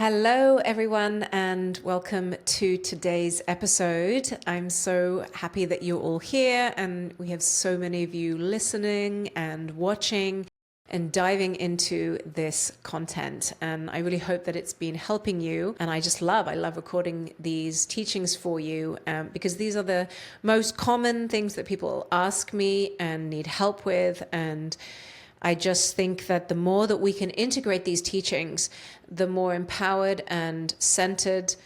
Hello, everyone, and welcome to today's episode. I'm so happy that you're all here, and we have so many of you listening and watching and diving into this content. And I really hope that it's been helping you. And I love recording these teachings for you because these are the most common things that people ask me and need help with. And I just think that the more that we can integrate these teachings, the more empowered and centered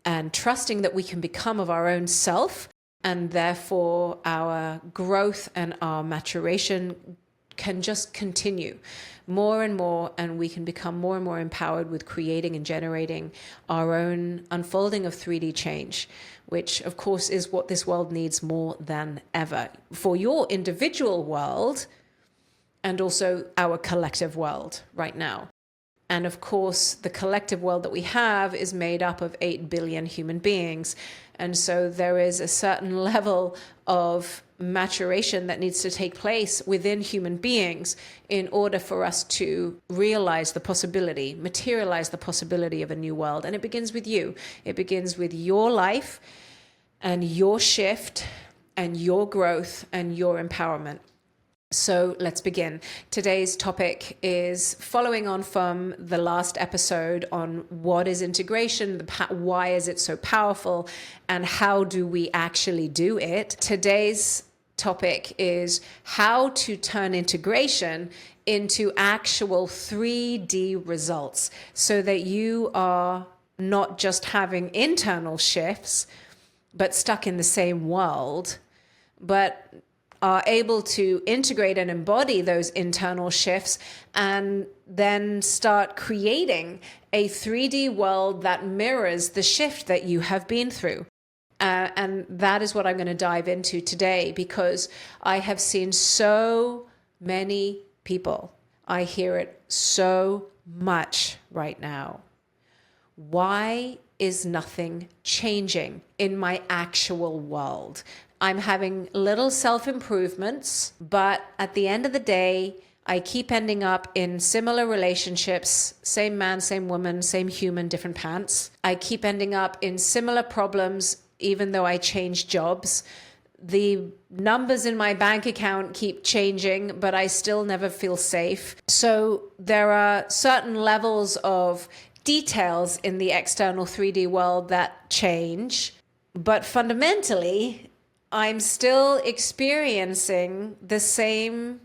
and trusting that we can become of our own self, and therefore our growth and our maturation can just continue more and more, and we can become more and more empowered with creating and generating our own unfolding of 3D change, which of course is what this world needs more than ever for your individual world and also our collective world right now. And of course, the collective world that we have is made up of 8 billion human beings. And so there is a certain level of maturation that needs to take place within human beings in order for us to realize the possibility, materialize the possibility of a new world. And it begins with you. It begins with your life and your shift and your growth and your empowerment. So let's begin. Today's topic is following on from the last episode on what is integration, why is it so powerful, and how do we actually do it. Today's topic is how to turn integration into actual 3D results so that you are not just having internal shifts, but stuck in the same world, but are able to integrate and embody those internal shifts and then start creating a 3D world that mirrors the shift that you have been through. And that is what I'm going to dive into today, because I have seen so many people. I hear it so much right now. Why is nothing changing in my actual world? I'm having little self-improvements, but at the end of the day, I keep ending up in similar relationships, same man, same woman, same human, different pants. I keep ending up in similar problems, even though I change jobs. The numbers in my bank account keep changing, but I still never feel safe. So there are certain levels of details in the external 3D world that change, but fundamentally, I'm still experiencing the same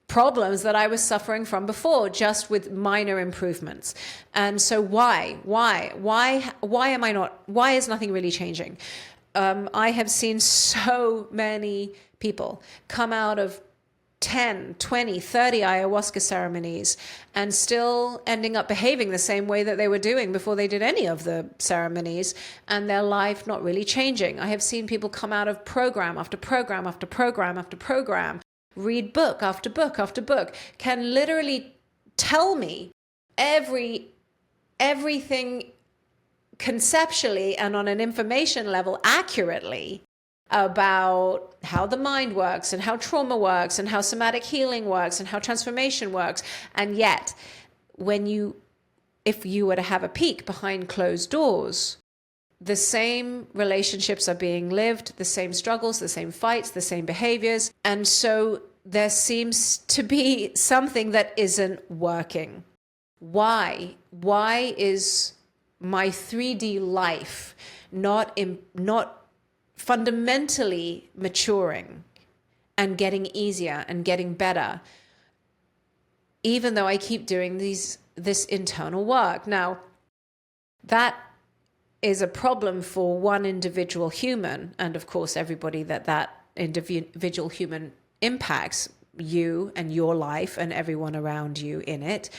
problems that I was suffering from before, just with minor improvements. And so why is nothing really changing? I have seen so many people come out of 10, 20, 30 ayahuasca ceremonies and still ending up behaving the same way that they were doing before they did any of the ceremonies, and their life not really changing. I have seen people come out of program after program after program after program, read book after book after book, can literally tell me everything conceptually and on an information level accurately about how the mind works and how trauma works and how somatic healing works and how transformation works. And yet, if you were to have a peek behind closed doors, the same relationships are being lived, the same struggles, the same fights, the same behaviors. And so there seems to be something that isn't working. Why? Why is my 3D life not fundamentally maturing and getting easier and getting better, even though I keep doing this internal work? Now, that is a problem for one individual human, and of course everybody that individual human impacts, you and your life and everyone around you in it.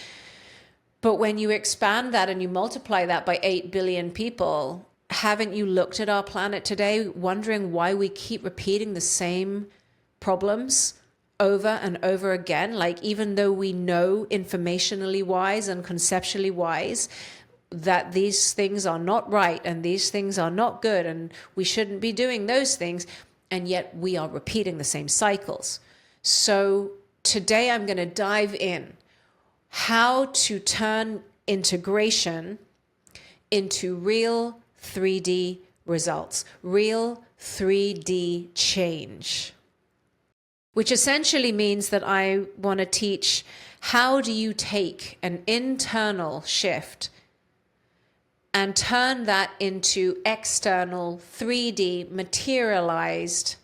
But when you expand that and you multiply that by 8 billion people, haven't you looked at our planet today, wondering why we keep repeating the same problems over and over again? Like, even though we know informationally wise and conceptually wise that these things are not right and these things are not good and we shouldn't be doing those things, and yet we are repeating the same cycles. So today I'm going to dive in how to turn integration into real 3D results, real 3D change. Which essentially means that I want to teach, how do you take an internal shift and turn that into external 3D materialized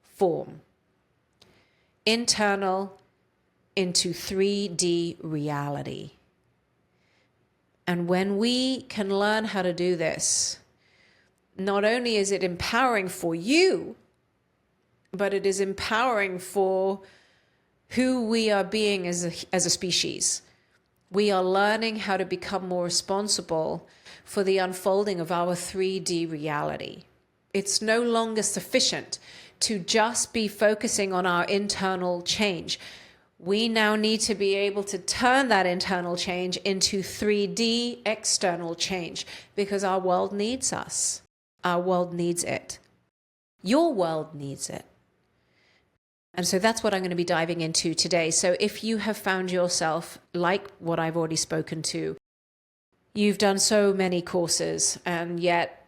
form. Internal into 3D reality. And when we can learn how to do this, not only is it empowering for you, but it is empowering for who we are being as a species. We are learning how to become more responsible for the unfolding of our 3D reality. It's no longer sufficient to just be focusing on our internal change. We now need to be able to turn that internal change into 3D external change, because our world needs us. Our world needs it. Your world needs it. And so that's what I'm going to be diving into today. So if you have found yourself, like what I've already spoken to, you've done so many courses, and yet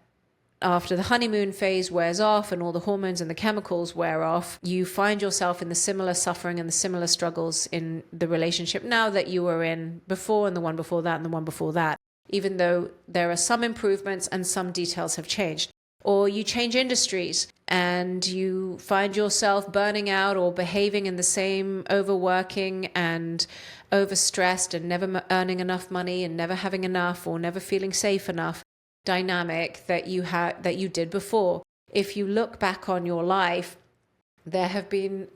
after the honeymoon phase wears off and all the hormones and the chemicals wear off, you find yourself in the similar suffering and the similar struggles in the relationship now that you were in before, and the one before that, and the one before that, even though there are some improvements and some details have changed. Or you change industries and you find yourself burning out or behaving in the same overworking and overstressed and never earning enough money and never having enough or never feeling safe enough dynamic that you did before. If you look back on your life, there have been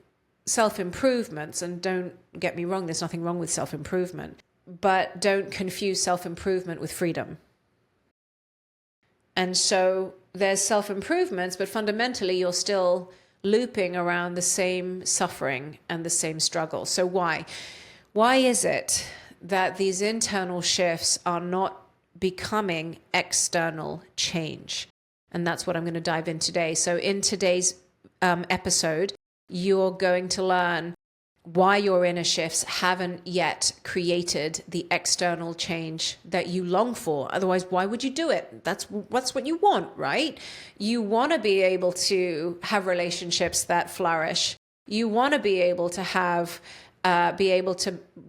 self-improvements, and don't get me wrong, there's nothing wrong with self-improvement, but don't confuse self-improvement with freedom. And so there's self-improvements, but fundamentally you're still looping around the same suffering and the same struggle. So why? Why is it that these internal shifts are not becoming external change? And that's what I'm going to dive in today. So in today's episode, you're going to learn why your inner shifts haven't yet created the external change that you long for. Otherwise, why would you do it? That's what you want, right? You want to be able to have relationships that flourish. You want to be able to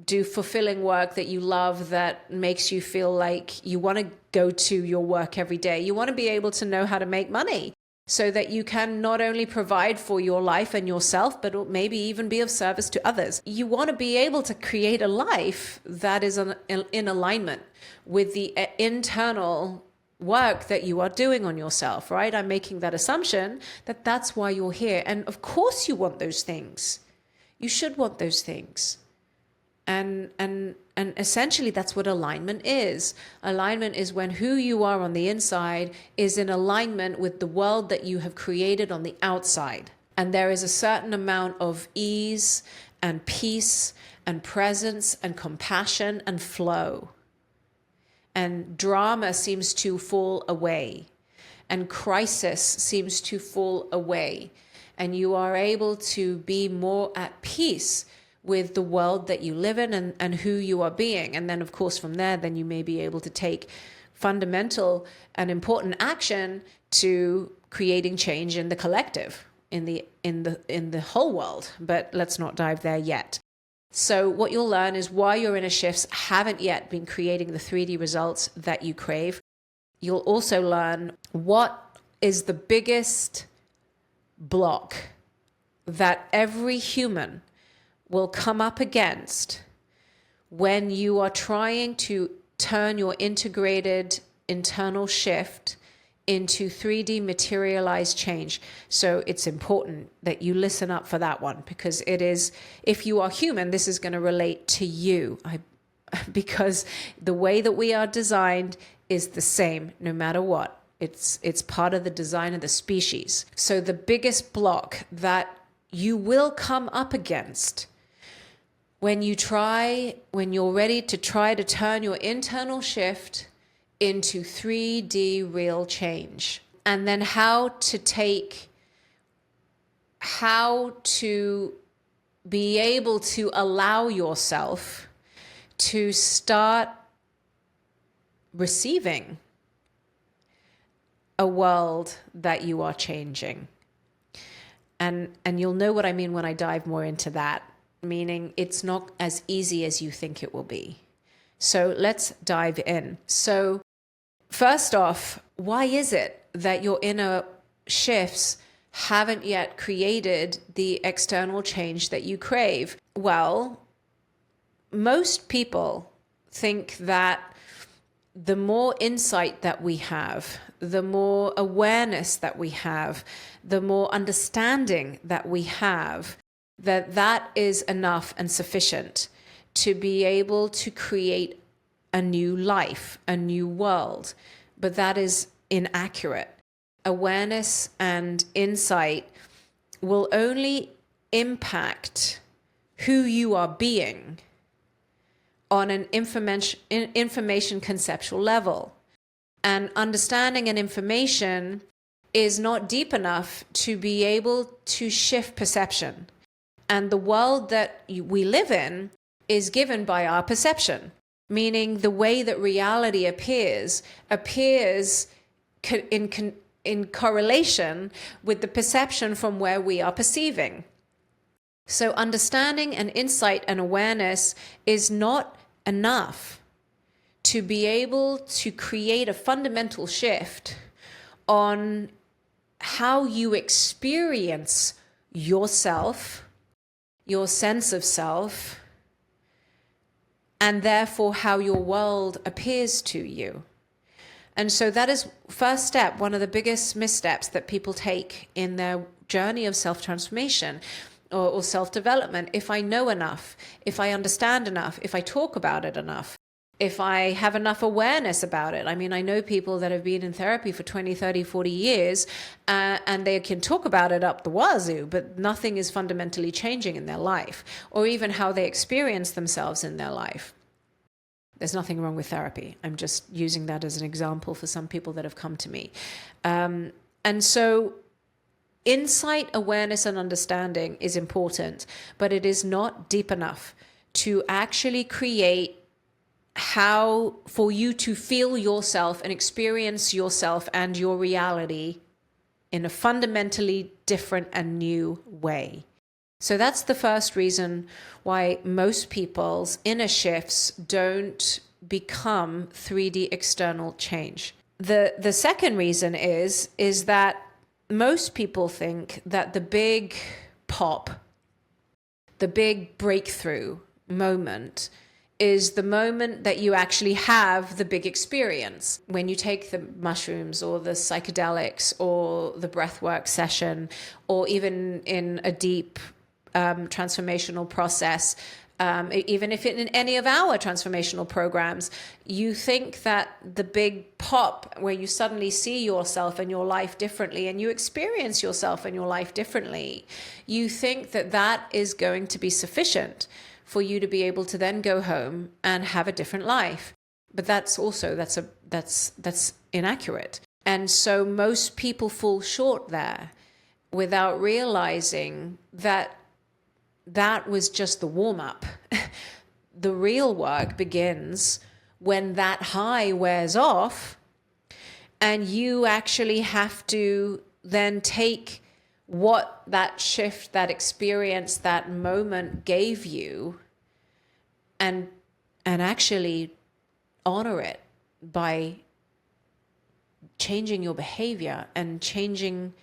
do fulfilling work that you love, that makes you feel like you want to go to your work every day. You want to be able to know how to make money, so that you can not only provide for your life and yourself, but maybe even be of service to others. You want to be able to create a life that is in alignment with the internal work that you are doing on yourself, right? I'm making that assumption that that's why you're here. And of course you want those things. You should want those things. And essentially that's what alignment is. Alignment is when who you are on the inside is in alignment with the world that you have created on the outside. And there is a certain amount of ease and peace and presence and compassion and flow. And drama seems to fall away. And crisis seems to fall away. And you are able to be more at peace with the world that you live in and who you are being. And then of course from there, then you may be able to take fundamental and important action to creating change in the collective, in the whole world. But let's not dive there yet. So what you'll learn is why your inner shifts haven't yet been creating the 3D results that you crave. You'll also learn what is the biggest block that every human will come up against when you are trying to turn your integrated internal shift into 3D materialized change. So it's important that you listen up for that one, because it is, if you are human, this is going to relate to you. Because the way that we are designed is the same no matter what. It's part of the design of the species. So the biggest block that you will come up against when you're ready to try to turn your internal shift into 3D real change, and then how to be able to allow yourself to start receiving a world that you are changing. And you'll know what I mean when I dive more into that, meaning it's not as easy as you think it will be. So let's dive in. So first off, why is it that your inner shifts haven't yet created the external change that you crave? Well, most people think that the more insight that we have, the more awareness that we have, the more understanding that we have, that is enough and sufficient to be able to create a new life, a new world. But that is inaccurate. Awareness and insight will only impact who you are being on an information conceptual level. And understanding and information is not deep enough to be able to shift perception. And the world that we live in is given by our perception, meaning the way that reality appears in correlation with the perception from where we are perceiving. So understanding and insight and awareness is not enough to be able to create a fundamental shift on how you experience yourself, your sense of self, and therefore how your world appears to you. And so that is first step, one of the biggest missteps that people take in their journey of self-transformation or self-development. If I know enough, if I understand enough, if I talk about it enough, if I have enough awareness about it. I mean, I know people that have been in therapy for 20, 30, 40 years, and they can talk about it up the wazoo, but nothing is fundamentally changing in their life, or even how they experience themselves in their life. There's nothing wrong with therapy. I'm just using that as an example for some people that have come to me. And so insight, awareness, and understanding is important, but it is not deep enough to actually create how for you to feel yourself and experience yourself and your reality in a fundamentally different and new way. So that's the first reason why most people's inner shifts don't become 3D external change. The second reason is that most people think that the big pop, the big breakthrough moment is the moment that you actually have the big experience. When you take the mushrooms or the psychedelics or the breathwork session, or even in a deep transformational process, even if in any of our transformational programs, you think that the big pop where you suddenly see yourself and your life differently and you experience yourself and your life differently, you think that that is going to be sufficient for you to be able to then go home and have a different life. But that's inaccurate. And so most people fall short there without realizing that that was just the warm-up. The real work begins when that high wears off and you actually have to then take what that shift, that experience, that moment gave you and actually honor it by changing your behavior and changing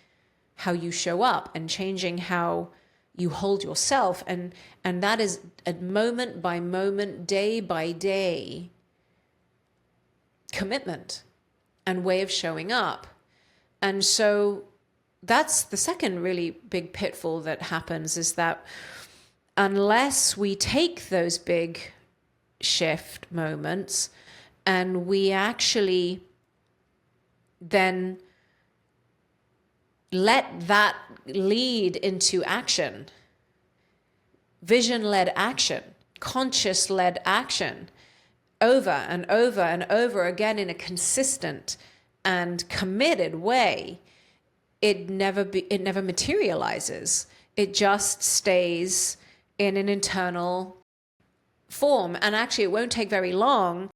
how you show up and changing how you hold yourself. And that is a moment by moment, day by day commitment and way of showing up. And so that's the second really big pitfall that happens, is that unless we take those big shift moments and we actually then let that lead into action, vision-led action, conscious-led action, over and over and over again in a consistent and committed way, it never materializes. It just stays in an internal form. And actually, it won't take very long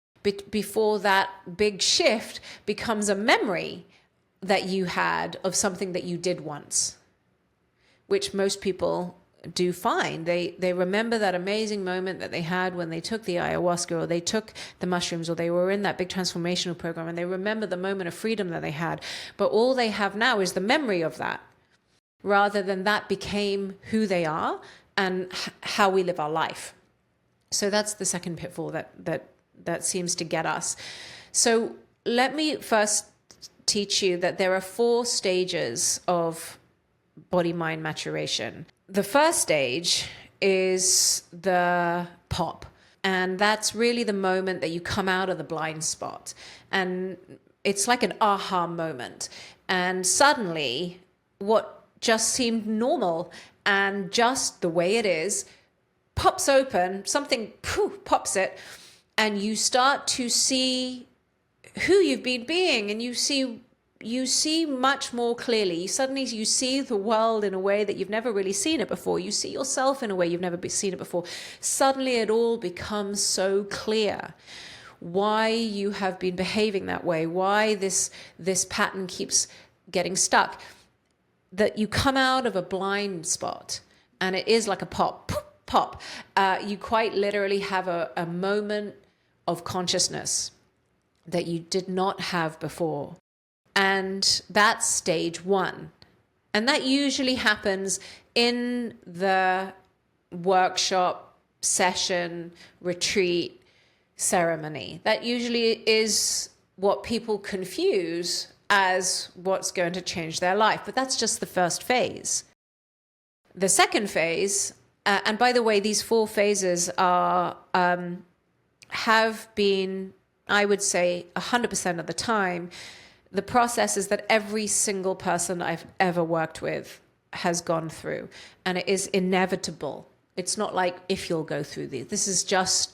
before that big shift becomes a memory that you had of something that you did once, which most people do fine. They remember that amazing moment that they had when they took the ayahuasca or they took the mushrooms or they were in that big transformational program, and they remember the moment of freedom that they had. But all they have now is the memory of that, rather than that became who they are and how we live our life. So that's the second pitfall that seems to get us. So let me first teach you that there are 4 stages of body-mind maturation. The first stage is the pop. And that's really the moment that you come out of the blind spot. And it's like an aha moment. And suddenly, what just seemed normal and just the way it is pops open, something pops it, and you start to see who you've been being, and you see much more clearly. Suddenly you see the world in a way that you've never really seen it before. You see yourself in a way you've never seen it before. Suddenly it all becomes so clear why you have been behaving that way, why this pattern keeps getting stuck, that you come out of a blind spot, and it is like a pop. You quite literally have a moment of consciousness that you did not have before. And that's stage 1. And that usually happens in the workshop, session, retreat, ceremony. That usually is what people confuse as what's going to change their life. But that's just the first phase. The second phase, and by the way, these 4 phases are have been, I would say, 100% of the time, the process is that every single person I've ever worked with has gone through, and it is inevitable. It's not like if you'll go through these. This is just,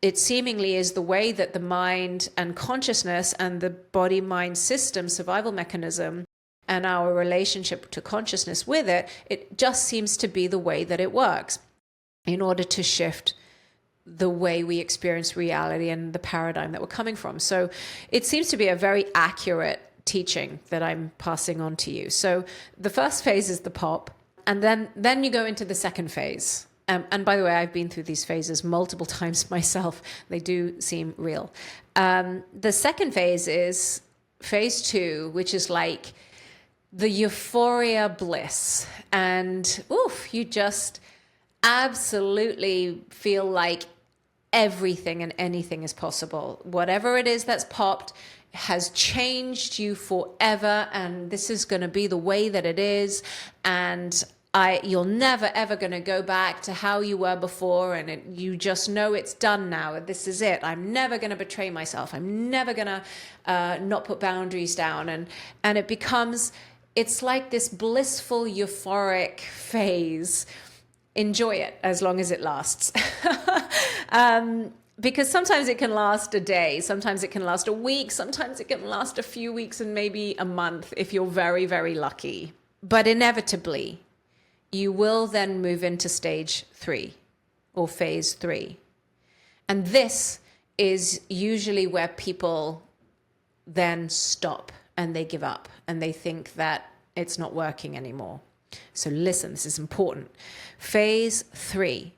it seemingly is the way that the mind and consciousness and the body-mind system, survival mechanism, and our relationship to consciousness with it, it just seems to be the way that it works in order to shift the way we experience reality and the paradigm that we're coming from. So it seems to be a very accurate teaching that I'm passing on to you. So the first phase is the pop, and then you go into the second phase. And by the way, I've been through these phases multiple times myself. They do seem real. The second phase is phase 2, which is like the euphoria bliss. And you just absolutely feel like everything and anything is possible. Whatever it is that's popped has changed you forever, and this is going to be the way that it is, and you're never ever going to go back to how you were before, and you just know it's done now. This is it. I'm never going to betray myself. I'm never going to not put boundaries down, and it becomes, it's like this blissful euphoric phase. Enjoy it as long as it lasts. Because sometimes it can last a day, sometimes it can last a week, sometimes it can last a few weeks and maybe a month if you're very, very lucky. But inevitably, you will then move into stage 3 or phase 3. And this is usually where people then stop and they give up and they think that it's not working anymore. So listen, this is important. Phase 3.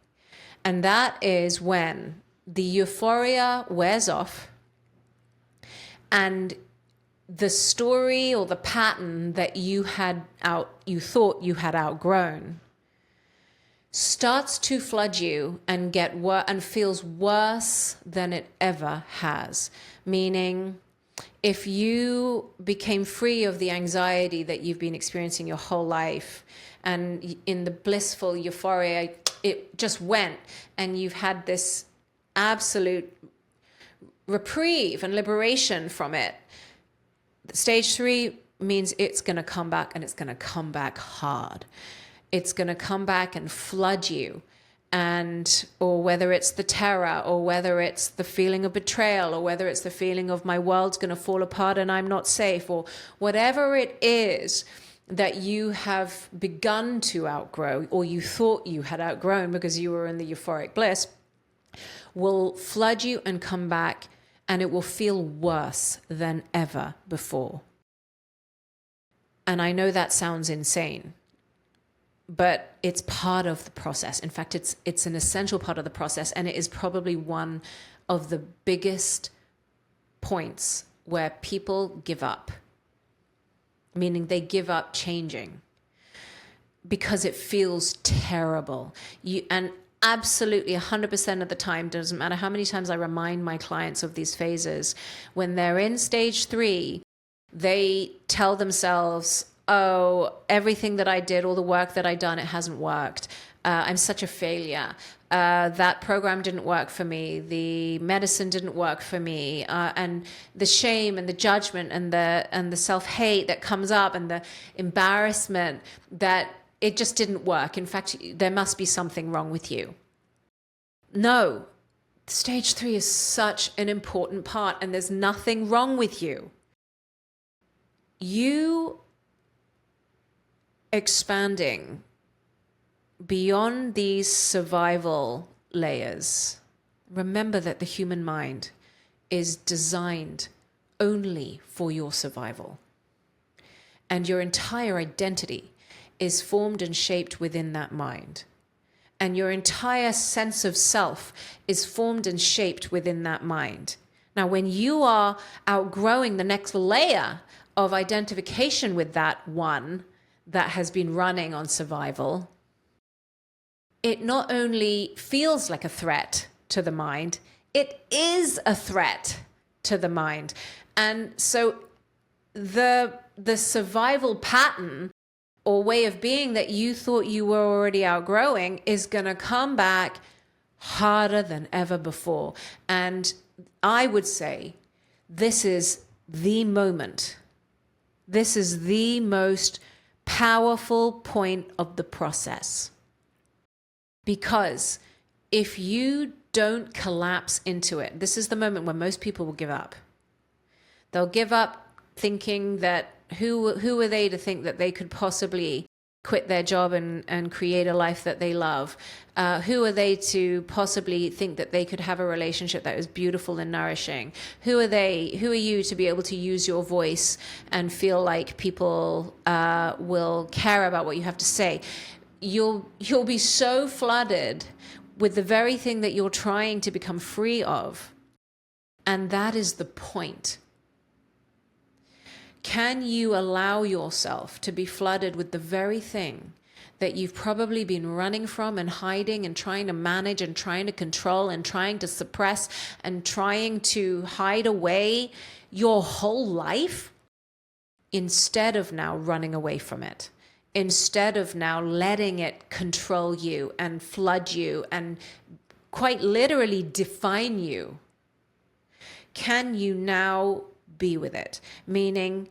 And that is when the euphoria wears off and the story or the pattern that you thought you had outgrown starts to flood you and and feels worse than it ever has. Meaning, if you became free of the anxiety that you've been experiencing your whole life, and in the blissful euphoria, it just went, and you've had this absolute reprieve and liberation from it. Stage 3 means it's going to come back, and it's going to come back hard. It's going to come back and flood you. Or whether it's the terror, or whether it's the feeling of betrayal, or whether it's the feeling of my world's going to fall apart and I'm not safe, or whatever it is that you have begun to outgrow, or you thought you had outgrown because you were in the euphoric bliss, will flood you and come back and it will feel worse than ever before. And I know that sounds insane, but it's part of the process. In fact, it's an essential part of the process, and it is probably one of the biggest points where people give up, meaning they give up changing because it feels terrible. And absolutely 100% of the time, doesn't matter how many times I remind my clients of these phases, when they're in stage 3, they tell themselves, oh, everything that I did, all the work that I done, it hasn't worked. I'm such a failure. That program didn't work for me. The medicine didn't work for me. And the shame and the judgment and the self-hate that comes up and the embarrassment that it just didn't work. In fact, there must be something wrong with you. No, stage 3 is such an important part, and there's nothing wrong with you. You expanding beyond these survival layers. Remember that the human mind is designed only for your survival. And your entire identity is formed and shaped within that mind. And your entire sense of self is formed and shaped within that mind. Now, when you are outgrowing the next layer of identification with that one that has been running on survival, it not only feels like a threat to the mind, it is a threat to the mind. And so the survival pattern or way of being that you thought you were already outgrowing is going to come back harder than ever before. And I would say this is the moment. This is the most powerful point of the process. Because if you don't collapse into it, this is the moment when most people will give up. They'll give up thinking that who are they to think that they could possibly quit their job and create a life that they love? Who are they to possibly think that they could have a relationship that is beautiful and nourishing? Who are you to be able to use your voice and feel like people will care about what you have to say? You'll be so flooded with the very thing that you're trying to become free of. And that is the point. Can you allow yourself to be flooded with the very thing that you've probably been running from and hiding and trying to manage and trying to control and trying to suppress and trying to hide away your whole life, instead of now running away from it? Instead of now letting it control you and flood you and quite literally define you, can you now be with it? Meaning,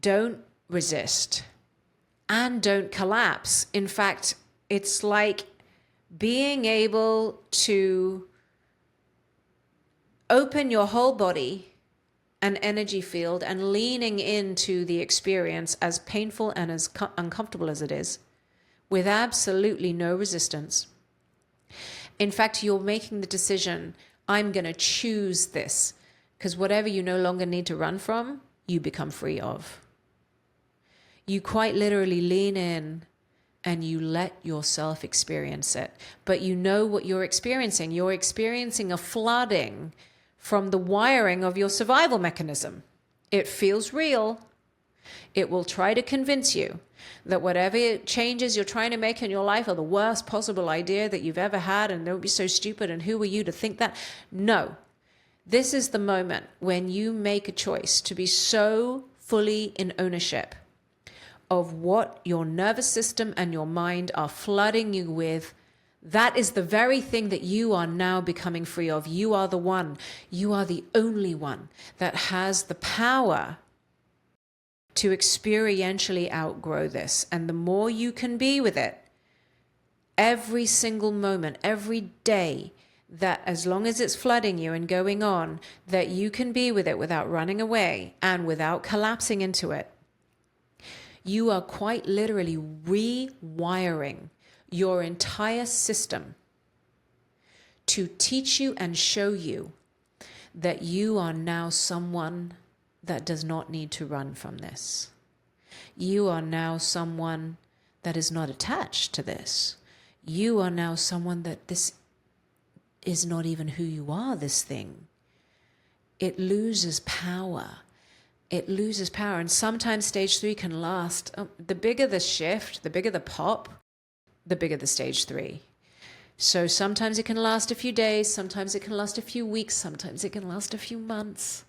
don't resist and don't collapse. In fact, it's like being able to open your whole body and energy field and leaning into the experience, as painful and as uncomfortable as it is, with absolutely no resistance. In fact, you're making the decision, I'm going to choose this, because whatever you no longer need to run from, you become free of. You quite literally lean in and you let yourself experience it. But you know what you're experiencing. You're experiencing a flooding from the wiring of your survival mechanism. It feels real. It will try to convince you that whatever changes you're trying to make in your life are the worst possible idea that you've ever had, and don't be so stupid, and who are you to think that? No. This is the moment when you make a choice to be so fully in ownership of what your nervous system and your mind are flooding you with. That is the very thing that you are now becoming free of. You are the one. You are the only one that has the power to experientially outgrow this. And the more you can be with it, every single moment, every day, that as long as it's flooding you and going on, that you can be with it without running away and without collapsing into it, you are quite literally rewiring your entire system to teach you and show you that you are now someone that does not need to run from this. You are now someone that is not attached to this. You are now someone that this is not even who you are, this thing. It loses power. It loses power. And sometimes stage 3 can last. The bigger the shift, the bigger the pop, the bigger the stage 3. So sometimes it can last a few days, sometimes it can last a few weeks, sometimes it can last a few months.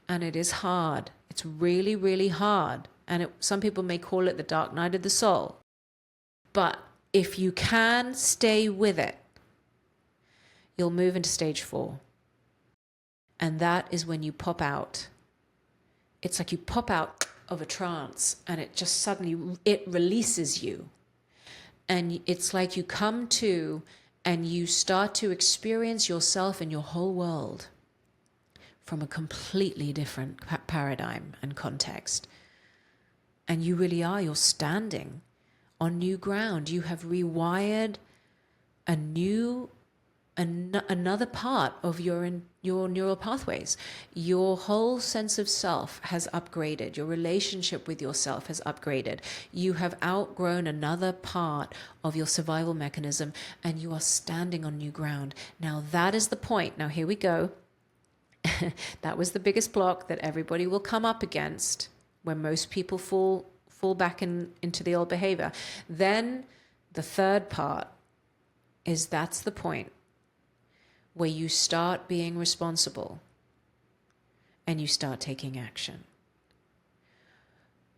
And it is hard. It's really, really hard. And some people may call it the dark night of the soul. But if you can stay with it, you'll move into stage 4. And that is when you pop out. It's like you pop out of a trance and it just suddenly, it releases you. And it's like you come to and you start to experience yourself and your whole world from a completely different paradigm and context. And you really are, you're standing on new ground. You have rewired another part of your neural pathways. Your whole sense of self has upgraded. Your relationship with yourself has upgraded. You have outgrown another part of your survival mechanism and you are standing on new ground. Now that is the point. Now here we go. That was the biggest block that everybody will come up against when most people fall back into the old behavior. Then the third part is that's the point where you start being responsible and you start taking action.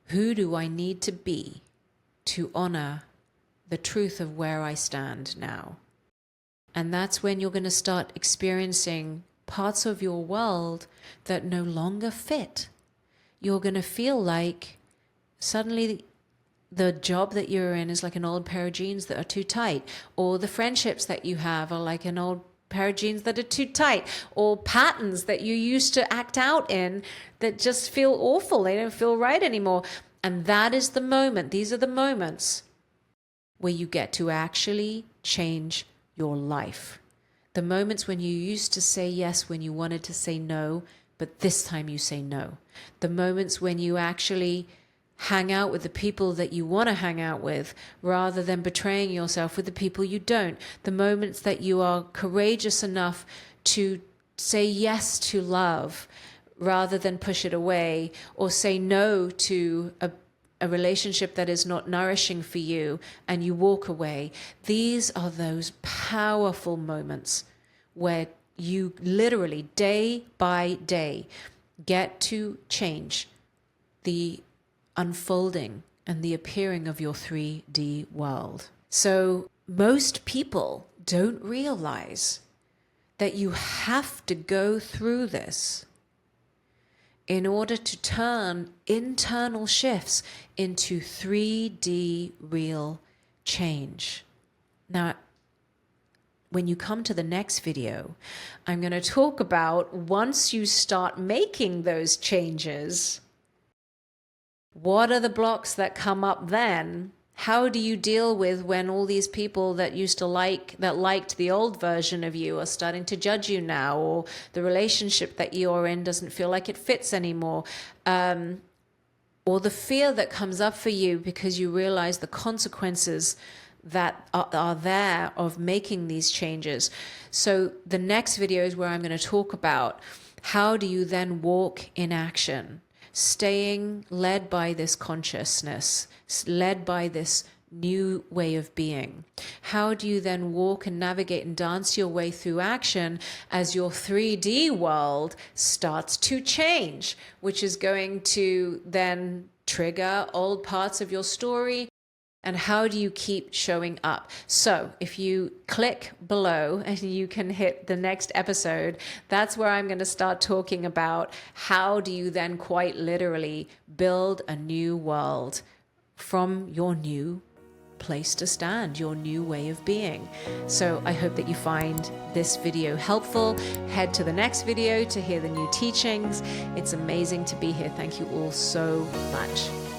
Who do I need to be to honor the truth of where I stand now? And that's when you're going to start experiencing parts of your world that no longer fit. You're going to feel like suddenly the job that you're in is like an old pair of jeans that are too tight, or the friendships that you have are like an old pair of jeans that are too tight, or patterns that you used to act out in that just feel awful. They don't feel right anymore. And that is the moment. These are the moments where you get to actually change your life. The moments when you used to say yes when you wanted to say no, but this time you say no. The moments when you actually hang out with the people that you want to hang out with rather than betraying yourself with the people you don't. The moments that you are courageous enough to say yes to love rather than push it away, or say no to a relationship that is not nourishing for you and you walk away. These are those powerful moments where you literally day by day get to change the unfolding and the appearing of your 3D world. So most people don't realize that you have to go through this in order to turn internal shifts into 3D real change. Now, when you come to the next video, I'm going to talk about once you start making those changes, what are the blocks that come up then? How do you deal with when all these people that liked the old version of you are starting to judge you now, or the relationship that you're in doesn't feel like it fits anymore, or the fear that comes up for you because you realize the consequences that are there of making these changes. So the next video is where I'm going to talk about how do you then walk in action, staying led by this consciousness, led by this new way of being. How do you then walk and navigate and dance your way through action as your 3D world starts to change, which is going to then trigger old parts of your story? And how do you keep showing up? So if you click below and you can hit the next episode, that's where I'm going to start talking about how do you then quite literally build a new world from your new place to stand, your new way of being. So I hope that you find this video helpful. Head to the next video to hear the new teachings. It's amazing to be here. Thank you all so much.